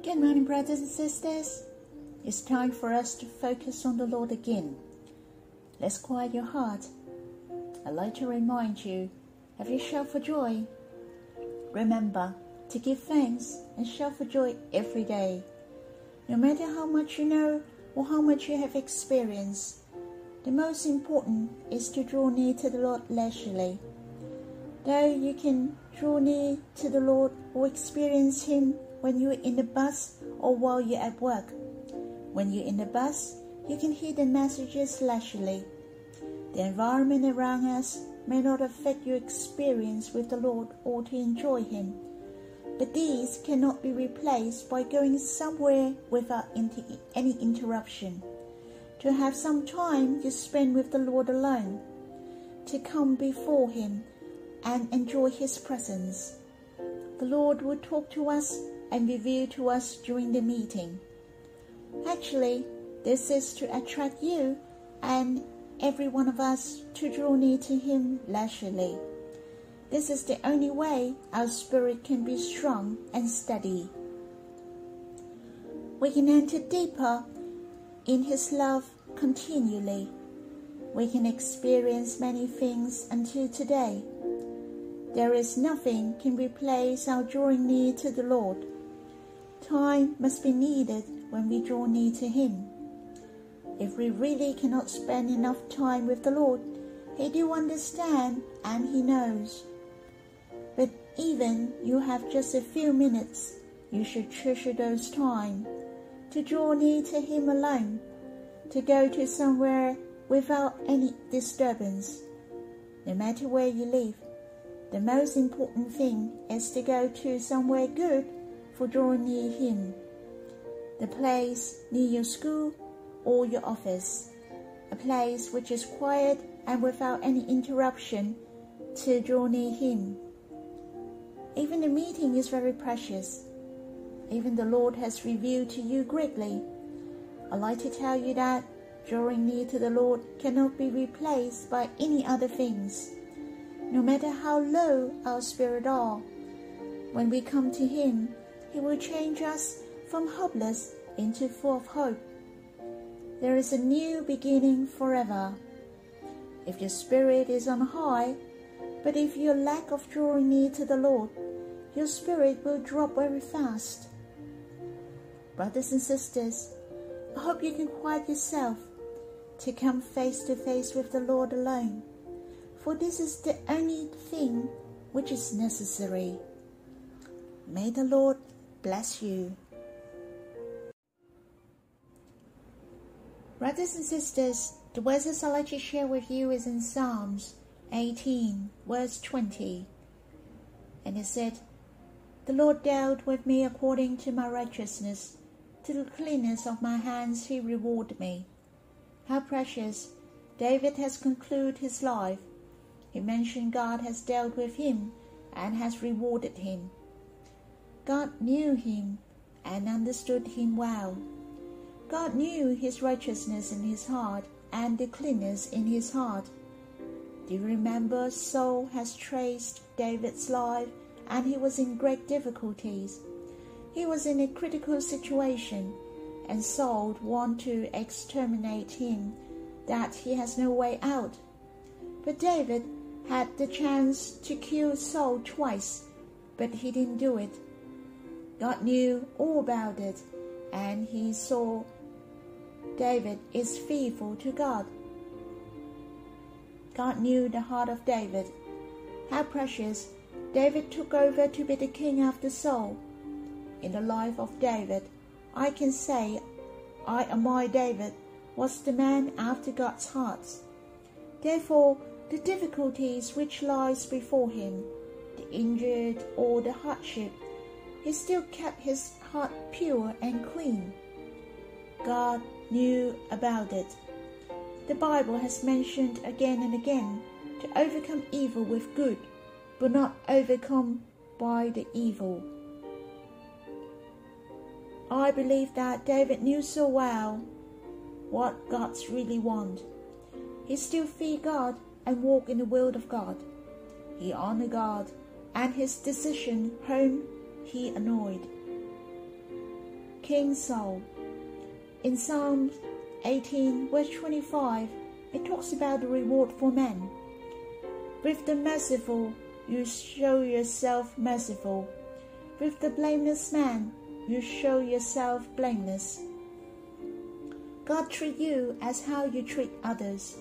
Good morning, brothers and sisters. It's time for us to focus on the Lord again. Let's quiet your heart. I'd like to remind you, have you shout for joy? Remember to give thanks and shout for joy every day. No matter how much you know or how much you have experienced, the most important is to draw near to the Lord leisurely. Though you can draw near to the Lord or experience Him when you're in the bus or while you're at work. When you're in the bus, you can hear the messages leisurely. The environment around us may not affect your experience with the Lord or to enjoy Him, but these cannot be replaced by going somewhere without any interruption, to have some time to spend with the Lord alone, to come before Him and enjoy His presence. The Lord will talk to us and reveal to us during the meeting. Actually, this is to attract you and every one of us to draw near to Him leisurely. This is the only way our spirit can be strong and steady. We can enter deeper in His love continually. We can experience many things until today. There is nothing can replace our drawing near to the Lord. Time must be needed when we draw near to Him. If we really cannot spend enough time with the Lord, He do understand and He knows. But even you have just a few minutes, you should treasure those time to draw near to Him alone, to go to somewhere without any disturbance. No matter where you live, the most important thing is to go to somewhere good for drawing near Him. The place near your school or your office, a place which is quiet and without any interruption to draw near Him. Even the meeting is very precious. Even the Lord has revealed to you greatly. I'd like to tell you that drawing near to the Lord cannot be replaced by any other things. No matter how low our spirit are, when we come to Him, He will change us from hopeless into full of hope. There is a new beginning forever. If your spirit is on high, but if you lack of drawing near to the Lord, your spirit will drop very fast. Brothers and sisters, I hope you can quiet yourself to come face to face with the Lord alone, for this is the only thing which is necessary. May the Lord bless you. Brothers and sisters, the verses I'd like to share with you is in Psalms 18, verse 20. And it said, "The Lord dealt with me according to my righteousness. To the cleanness of my hands He rewarded me." How precious! David has concluded his life. He mentioned God has dealt with him and has rewarded him. God knew him and understood him well. God knew his righteousness in his heart and the cleanness in his heart. Do you remember Saul has traced David's life and he was in great difficulties. He was in a critical situation and Saul wanted to exterminate him, that he has no way out. But David had the chance to kill Saul twice, but he didn't do it. God knew all about it, and He saw David is faithful to God. God knew the heart of David. How precious! David took over to be the king after Saul. In the life of David, I can say I admire David was the man after God's heart. Therefore, the difficulties which lies before him, the injured or the hardship, he still kept his heart pure and clean. God knew about it. The Bible has mentioned again and again to overcome evil with good, but not overcome by the evil. I believe that David knew so well what God's really want. He still feared God and walked in the will of God. He honored God, and his decision whom He annoyed. King Saul. In Psalm 18, verse 25, it talks about the reward for men. With the merciful, you show yourself merciful. With the blameless man, you show yourself blameless. God treats you as how you treat others.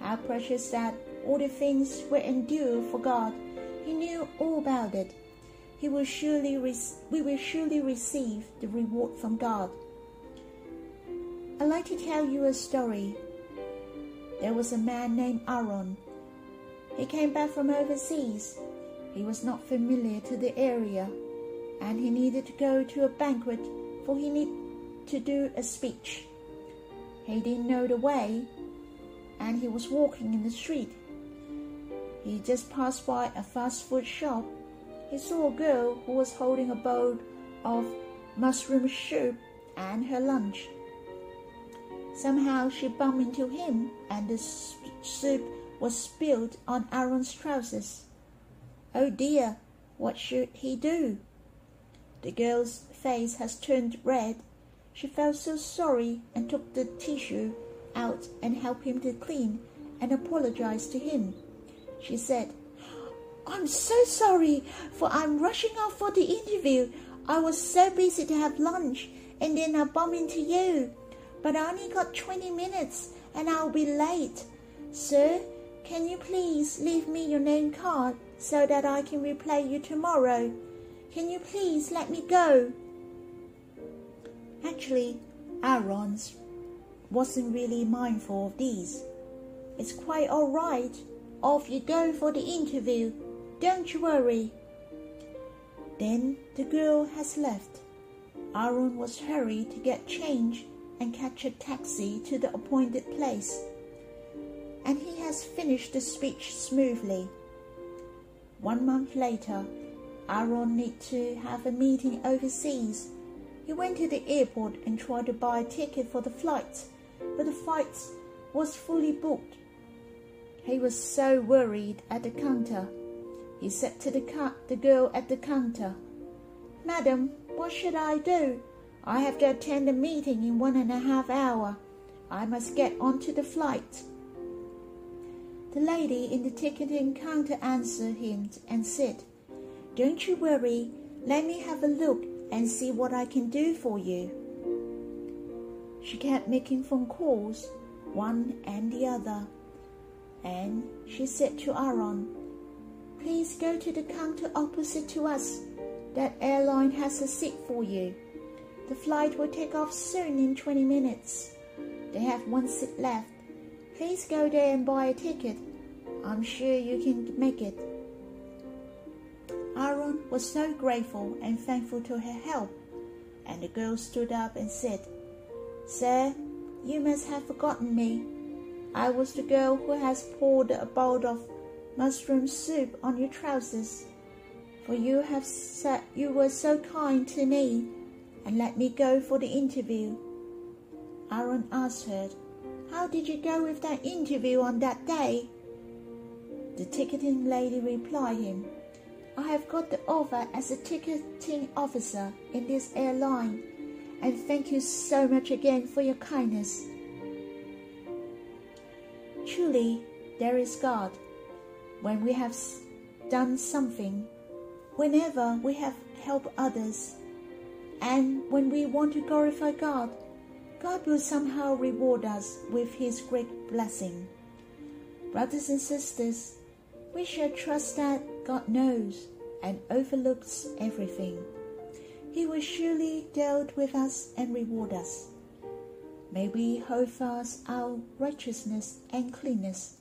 How precious that all the things were endured for God. He knew all about it. We will surely receive the reward from God. I'd like to tell you a story. There was a man named Aaron. He came back from overseas. He was not familiar to the area, and he needed to go to a banquet, for he needed to do a speech. He didn't know the way, and he was walking in the street. He just passed by a fast food shop. He saw a girl who was holding a bowl of mushroom soup and her lunch. Somehow she bumped into him, and the soup was spilled on Aaron's trousers. Oh dear, what should he do? The girl's face has turned red. She felt so sorry and took the tissue out and helped him to clean and apologized to him. She said, "I'm so sorry, for I'm rushing off for the interview. I was so busy to have lunch, and then I bumped into you. But I only got 20 minutes, and I'll be late. Sir, can you please leave me your name card so that I can reply you tomorrow? Can you please let me go?" Actually, Aaron wasn't really mindful of these. "It's quite all right. Off you go for the interview. Don't you worry." Then the girl has left. Aaron was hurried to get change and catch a taxi to the appointed place. And he has finished the speech smoothly. 1 month later, Aaron needed to have a meeting overseas. He went to the airport and tried to buy a ticket for the flight, but the flight was fully booked. He was so worried at the counter. He said to the girl at the counter, "Madam, what should I do? I have to attend a meeting in 1.5 hours. I must get onto the flight." The lady in the ticketing counter answered him and said, "Don't you worry. Let me have a look and see what I can do for you." She kept making phone calls, one and the other, and she said to Aaron, "Please go to the counter opposite to us. That airline has a seat for you. The flight will take off soon in 20 minutes. They have 1 seat left. Please go there and buy a ticket. I'm sure you can make it." Aaron was so grateful and thankful to her help, and the girl stood up and said, "Sir, you must have forgotten me. I was the girl who has poured a bowl of mushroom soup on your trousers, for you have said you were so kind to me and let me go for the interview." Aaron asked her, "How did you go with that interview on that day?" The ticketing lady replied him, "I have got the offer as a ticketing officer in this airline, and thank you so much again for your kindness." Truly, there is God. When we have done something, whenever we have helped others, and when we want to glorify God, God will somehow reward us with His great blessing. Brothers and sisters, we should trust that God knows and overlooks everything. He will surely deal with us and reward us. May we hold fast our righteousness and cleanness,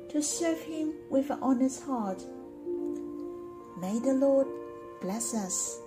to serve Him with an honest heart. May the Lord bless us.